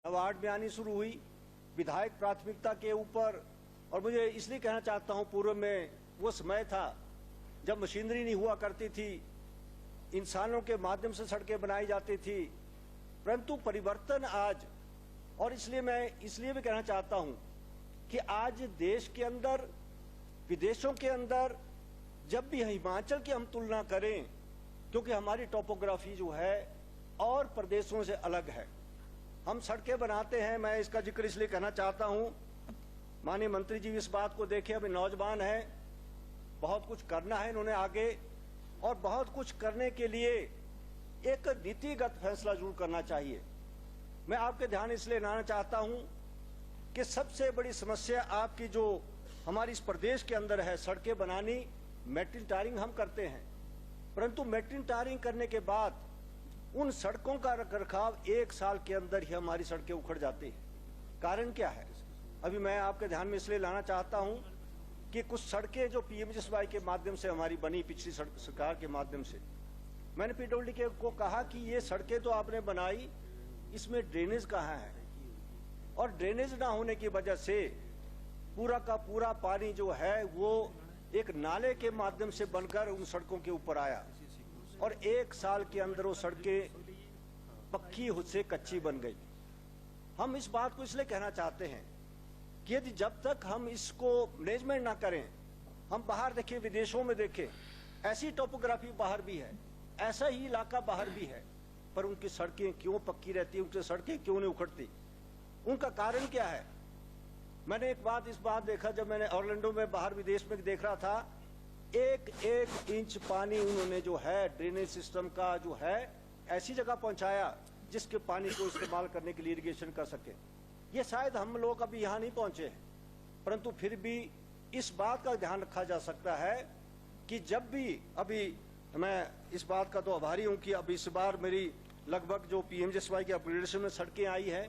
Award में आनी शुरू हुई विधायक प्राथमिकता के ऊपर। और मुझे इसलिए कहना चाहता हूं, पूर्व में वो समय था जब मशीनरी नहीं हुआ करती थी, इंसानों के माध्यम से सड़कें बनाई जाती थी, परंतु परिवर्तन आज, और इसलिए मैं इसलिए भी कहना चाहता हूं कि आज देश के अंदर, विदेशों के अंदर जब भी हिमाचल की हम तुलना करें, क्योंकि हमारी टोपोग्राफी जो है और प्रदेशों से अलग है, हम सड़कें बनाते हैं। मैं इसका जिक्र इसलिए करना चाहता हूं, माननीय मंत्री जी इस बात को देखें, अभी नौजवान हैं, बहुत कुछ करना है इन्होंने आगे, और बहुत कुछ करने के लिए एक नीतिगत फैसला जरूर करना चाहिए। मैं आपके ध्यान इसलिए लाना चाहता हूं कि सबसे बड़ी समस्या आपकी जो हमारी इस प्रदेश के अंदर है, सड़कें बनानी, मेटल टायरिंग हम करते हैं, परंतु मेटल टायरिंग करने के बाद उन सड़कों का रखरखाव 1 साल के अंदर ही हमारी सड़कें उखड़ जाती हैं। कारण क्या है? अभी मैं आपके ध्यान में इसलिए लाना चाहता हूं कि कुछ सड़कें जो पीएमजीएसवाई के माध्यम से हमारी बनी, पिछली सरकार के माध्यम से, मैंने पीडब्ल्यूडी को कहा कि ये सड़कें तो आपने बनाई, इसमें ड्रेनेज कहाँ है? और ड्रेनेज ना होने की वजह से पूरा का पूरा पानी जो है वो एक नाले के माध्यम से बनकर उन सड़कों के ऊपर आया, और 1 साल के अंदर वो सड़कें पक्की से कच्ची बन गई। हम इस बात को इसलिए कहना चाहते हैं कि यदि जब तक हम इसको मैनेजमेंट ना करें, हम बाहर देखें, विदेशों में देखें, ऐसी टोपोग्राफी बाहर भी है, ऐसा ही इलाका बाहर भी है, पर उनकी सड़कें क्यों पक्की रहती है, उनकी सड़कें क्यों नहीं उखड़ती? उनका कारण क्या है? मैंने इस बात देखा, जब मैंने ऑरलैंडो में बाहर विदेश में देख रहा था, 1-1 इंच पानी उन्होंने जो है ड्रेनेज सिस्टम का जो है ऐसी जगह पहुंचाया जिसके पानी को इस्तेमाल करने के लिए इरिगेशन कर सके। ये शायद हम लोग अभी यहाँ नहीं पहुंचे हैं, परंतु फिर भी इस बात का ध्यान रखा जा सकता है कि जब भी, अभी मैं इस बात का तो आभारी हूं कि अब इस बार मेरी लगभग जो पीएमजीएसवाई की अपग्रेडेशन में सड़कें आई है,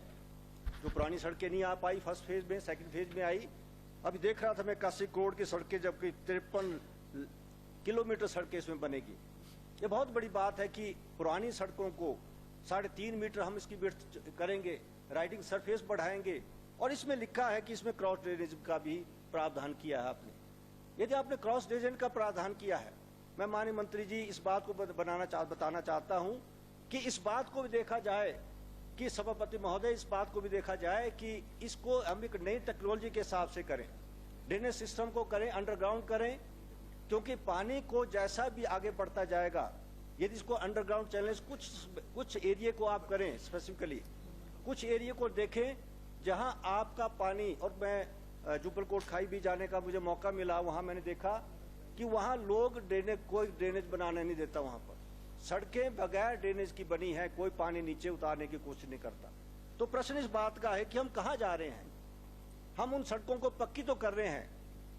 जो पुरानी सड़कें नहीं आ पाई फर्स्ट फेज में, सेकंड फेज में आई। अभी देख रहा था मैं 81 करोड़ की सड़कें, जबकि 53 किलोमीटर सड़कें इसमें बनेगी। ये बहुत बड़ी बात है कि पुरानी सड़कों को 3.5 मीटर हम इसकी विड्थ करेंगे, राइडिंग सरफेस बढ़ाएंगे, और इसमें लिखा है कि इसमें क्रॉस ड्रेनेज का भी प्रावधान किया है आपने। यदि आपने क्रॉस ड्रेनेज का प्रावधान किया है, मैं माननीय मंत्री जी इस बात को बताना चाहता हूं कि इस बात को भी देखा जाए कि सभापति महोदय, इस बात को भी देखा जाए कि इसको हम एक नई टेक्नोलॉजी के हिसाब से करें, ड्रेनेज सिस्टम को करें, अंडरग्राउंड करें, क्योंकि पानी को जैसा भी आगे बढ़ता जाएगा, यदि इसको अंडरग्राउंड चैनल कुछ एरिया को आप करें, स्पेसिफिकली कुछ एरिया को देखें जहां आपका पानी, और मैं जुब्बलकोट खाई भी जाने का मुझे मौका मिला, वहां मैंने देखा कि वहां लोग कोई ड्रेनेज बनाने नहीं देता, वहां पर सड़कें बगैर ड्रेनेज की बनी है, कोई पानी नीचे उतारने की कोशिश नहीं करता। तो प्रश्न इस बात का है कि हम कहां जा रहे हैं? हम उन सड़कों को पक्की तो कर रहे हैं,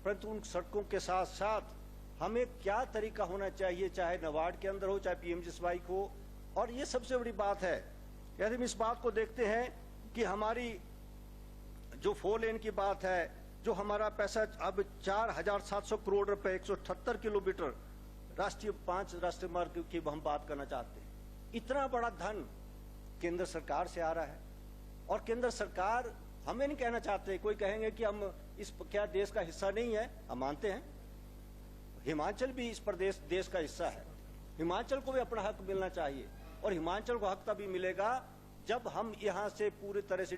परंतु उन सड़कों के साथ साथ हमें क्या तरीका होना चाहिए, चाहे नबार्ड के अंदर हो, चाहे पीएमजीएसवाई को। और ये सबसे बड़ी बात है, यदि हम इस बात को देखते हैं कि हमारी जो 4 लेन की बात है, जो हमारा पैसा अब 4700 करोड़ रुपए, 178 किलोमीटर राष्ट्रीय 5 राष्ट्रीय मार्ग की हम बात करना चाहते हैं। इतना बड़ा धन केंद्र सरकार से आ रहा है, और केंद्र सरकार, हमें नहीं कहना चाहते, कोई कहेंगे कि हम इस क्या देश का हिस्सा नहीं है, हम मानते हैं, हिमाचल भी इस प्रदेश देश का हिस्सा है, हिमाचल को भी अपना हक मिलना चाहिए, और हिमाचल को हक तभी मिलेगा जब हम यहां से पूरी तरह से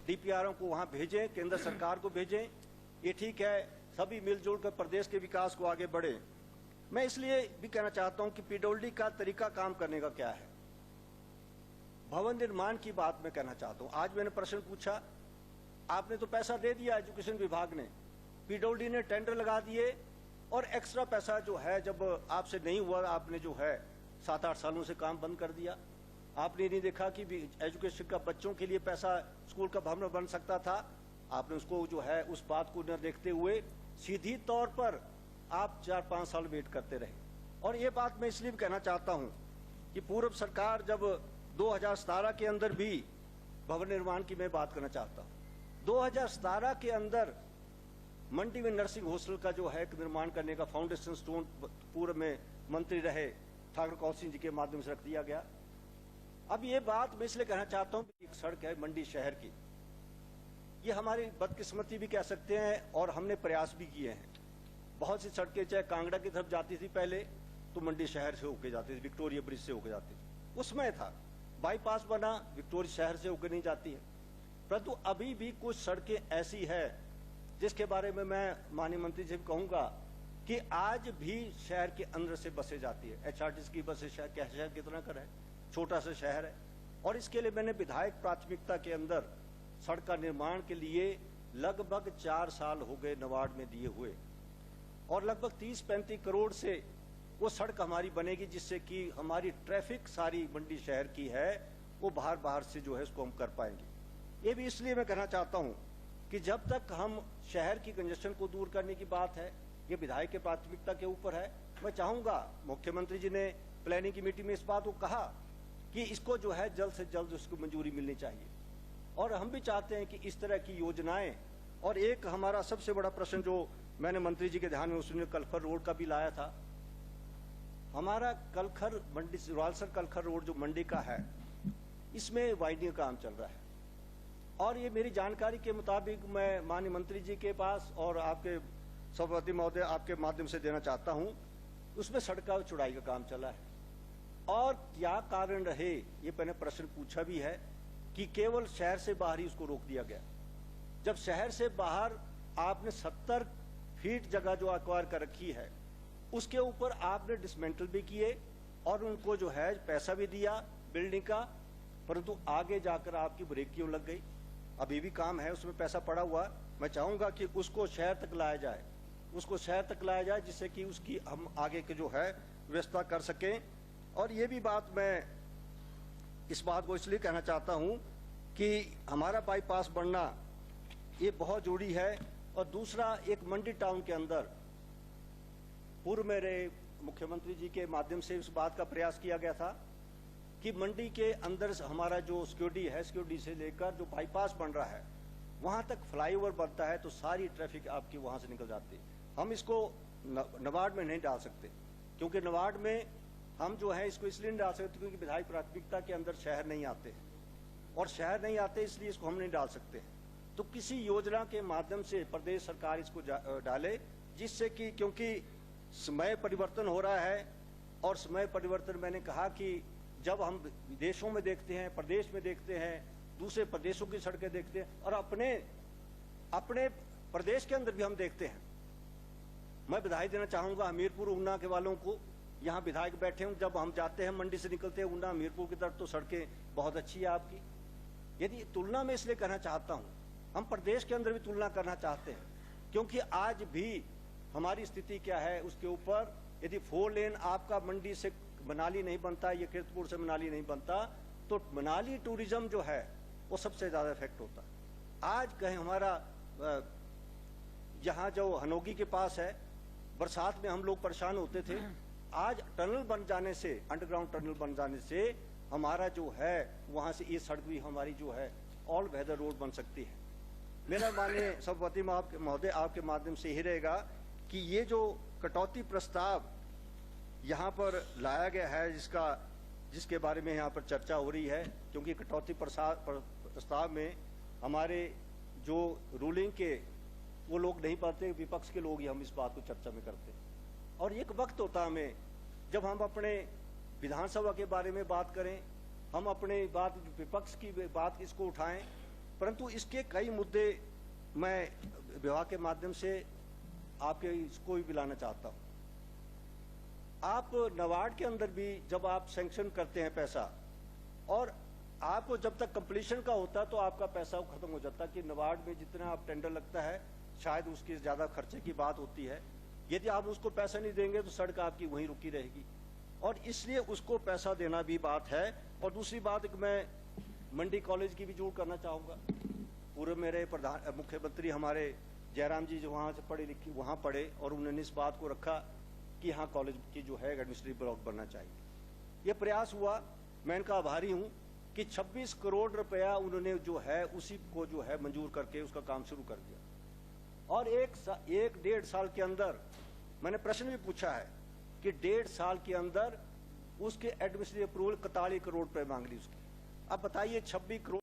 डीपीआरों को वहां भेजें, केंद्र सरकार को भेजें। ये ठीक है, सभी मिलजुल कर प्रदेश के विकास को आगे बढ़े। मैं इसलिए भी कहना चाहता हूं कि पीडब्ल्यूडी का तरीका काम करने का क्या है। भवन निर्माण की बात मैं कहना चाहता हूं। आज मैंने प्रश्न पूछा, आपने तो पैसा दे दिया एजुकेशन विभाग ने, पीडब्ल्यूडी ने टेंडर लगा दिए, और एक्स्ट्रा पैसा जो है, जब आपसे नहीं हुआ, आपने जो है 7-8 सालों से काम बंद कर दिया। आपने नहीं देखा कि एजुकेशन का बच्चों के लिए पैसा, स्कूल का भवन बन सकता था, आपने उसको जो है उस बात को न देखते हुए सीधी तौर पर आप 4-5 साल वेट करते रहे। और ये बात मैं इसलिए भी कहना चाहता हूं कि पूर्व सरकार जब 2017 के अंदर भी भवन निर्माण की मैं बात करना चाहता हूं, 2017 के अंदर मंडी में नर्सिंग हॉस्टल का जो है निर्माण करने का फाउंडेशन स्टोन पूर्व में मंत्री रहे ठाकुर कौल सिंह जी के माध्यम से रख दिया गया। अब ये बात मैं इसलिए कहना चाहता हूं कि एक सड़क है मंडी शहर की, ये हमारी बदकिस्मती भी कह सकते हैं और हमने प्रयास भी किए हैं। बहुत सी सड़कें चाहे कांगड़ा की तरफ जाती थी पहले तो मंडी शहर से होके जाती थी, विक्टोरिया ब्रिज से होके जाती थी, उसमें था। बाईपास बना, विक्टोरिया शहर से होकर नहीं जाती है। परंतु अभी भी कुछ सड़कें ऐसी है जिसके बारे में मैं माननीय मंत्री जी कहूंगा कि आज भी शहर के अंदर से बसें जाती है। एचआरटीसी की बसें शहर कितना कर है, छोटा सा शहर है। और इसके लिए मैंने विधायक प्राथमिकता के अंदर सड़क का निर्माण के लिए लगभग 4 साल हो गए नवाड में दिए हुए, और लगभग 30-35 करोड़ से वो सड़क हमारी बनेगी, जिससे कि हमारी ट्रैफिक सारी मंडी शहर की है वो बाहर से जो है उसको हम कर पाएंगे। ये भी इसलिए मैं कहना चाहता हूं कि जब तक हम शहर की कंजेशन को दूर करने की बात है, ये विधायक के प्राथमिकता के ऊपर है। मैं चाहूंगा, मुख्यमंत्री जी ने प्लानिंग कमेटी में इस बात को कहा कि इसको जो है जल्द से जल्द उसको मंजूरी मिलनी चाहिए, और हम भी चाहते हैं कि इस तरह की योजनाएं। और एक हमारा सबसे बड़ा प्रश्न जो मैंने मंत्री जी के ध्यान में उसने कलखर रोड का भी लाया था। हमारा कलखर मंडी रालसर कलखर रोड जो मंडी का है, इसमें वाइडनिंग का काम चल रहा है, और ये मेरी जानकारी के मुताबिक मैं माननीय मंत्री जी के पास और आपके सभापति महोदय आपके माध्यम से देना चाहता हूं, उसमें सड़क का चौड़ाई का काम चला है। और क्या कारण रहे, ये मैंने प्रश्न पूछा भी है कि केवल शहर से बाहर ही उसको रोक दिया गया। जब शहर से बाहर आपने 70 फीट जगह जो एक्वायर कर रखी है, उसके ऊपर आपने डिसमेंटल भी किए और उनको जो है पैसा भी दिया बिल्डिंग का, परंतु आगे जाकर आपकी ब्रेक क्यों लग गई? अभी भी काम है, उसमें पैसा पड़ा हुआ। मैं चाहूंगा कि उसको शहर तक लाया जाए, उसको शहर तक लाया जाए, जिससे कि उसकी हम आगे के जो है व्यवस्था कर सकें। और ये भी बात मैं इस बात को इसलिए कहना चाहता हूं कि हमारा बाईपास बनना ये बहुत जरूरी है। और दूसरा, एक मंडी टाउन के अंदर पूर्व मेरे मुख्यमंत्री जी के माध्यम से उस बात का प्रयास किया गया था कि मंडी के अंदर हमारा जो सिक्योरिटी है, सिक्योरिटी से लेकर जो बाईपास बन रहा है वहां तक फ्लाईओवर बनता है तो सारी ट्रैफिक आपकी वहां से निकल जाती है। हम इसको नवाड में नहीं डाल सकते, क्योंकि नवाड में हम जो है इसको इसलिए नहीं डाल सकते क्योंकि विधायक प्राथमिकता के अंदर शहर नहीं आते, और शहर नहीं आते इसलिए इसको हम नहीं डाल सकते। तो किसी योजना के माध्यम से प्रदेश सरकार इसको डाले, जिससे कि, क्योंकि समय परिवर्तन हो रहा है, और समय परिवर्तन मैंने कहा कि जब हम विदेशों में देखते हैं, प्रदेश में देखते हैं, दूसरे प्रदेशों की सड़कें देखते हैं, और अपने प्रदेश के अंदर भी हम देखते हैं। मैं बधाई देना चाहूंगा हमीरपुर ऊना के वालों को, यहाँ विधायक बैठे हूं, जब हम जाते हैं मंडी से निकलते हैं ऊना हमीरपुर की तरफ तो सड़कें बहुत अच्छी है आपकी। यदि तुलना में इसलिए करना चाहता हूं, हम प्रदेश के अंदर भी तुलना करना चाहते हैं, क्योंकि आज भी हमारी स्थिति क्या है उसके ऊपर। यदि 4 लेन आपका मंडी से मनाली नहीं बनता, ये कीरतपुर से मनाली नहीं बनता, तो मनाली टूरिज्म जो है वो सबसे ज्यादा इफेक्ट होता है। आज कहीं हमारा यहाँ जो हनोगी के पास है, बरसात में हम लोग परेशान होते थे, आज टनल बन जाने से, अंडरग्राउंड टनल बन जाने से हमारा जो है वहां से ये सड़क भी हमारी जो है ऑल वेदर रोड बन सकती है। मेरा माननीय सभापति महोदय आपके माध्यम से ही रहेगा कि ये जो कटौती प्रस्ताव यहाँ पर लाया गया है, जिसके बारे में यहाँ पर चर्चा हो रही है, क्योंकि कटौती प्रस्ताव में हमारे जो रूलिंग के वो लोग नहीं पाते, विपक्ष के लोग ही हम इस बात को चर्चा में करते हैं। और एक वक्त होता हमें जब हम अपने विधानसभा के बारे में बात करें, हम अपने बात विपक्ष की बात इसको उठाएं, परंतु इसके कई मुद्दे मैं विभाग के माध्यम से आपके इसको भी मिलाना चाहता हूं। आप नवाड के अंदर भी जब आप सैंक्शन करते हैं पैसा, और आपको जब तक कंप्लीशन का होता है तो आपका पैसा खत्म हो जाता है, कि नवाड में जितना आप टेंडर लगता है शायद उसकी ज्यादा खर्चे की बात होती है। यदि आप उसको पैसा नहीं देंगे तो सड़क आपकी वहीं रुकी रहेगी, और इसलिए उसको पैसा देना भी बात है। और दूसरी बात मैं मंडी कॉलेज की भी जोड़ करना चाहूंगा। पूर्व मेरे मुख्यमंत्री हमारे जयराम जी जो वहां से पढ़े लिखे वहां पढ़े, और उन्होंने इस बात को रखा कि यहाँ कॉलेज की जो है एडमिनिस्ट्रेटिव ब्लॉक बनना चाहिए। ये प्रयास हुआ, मैं इनका आभारी हूँ कि 26 करोड़ रुपया उन्होंने जो है उसी को जो है मंजूर करके उसका काम शुरू कर दिया। और एक 1.5 साल के अंदर मैंने प्रश्न भी पूछा है कि 1.5 साल के अंदर उसके एडमिनिस्ट्रेटिव अप्रूवल 41 करोड़ रुपए मांग ली उसकी। अब बताइए 26 करोड़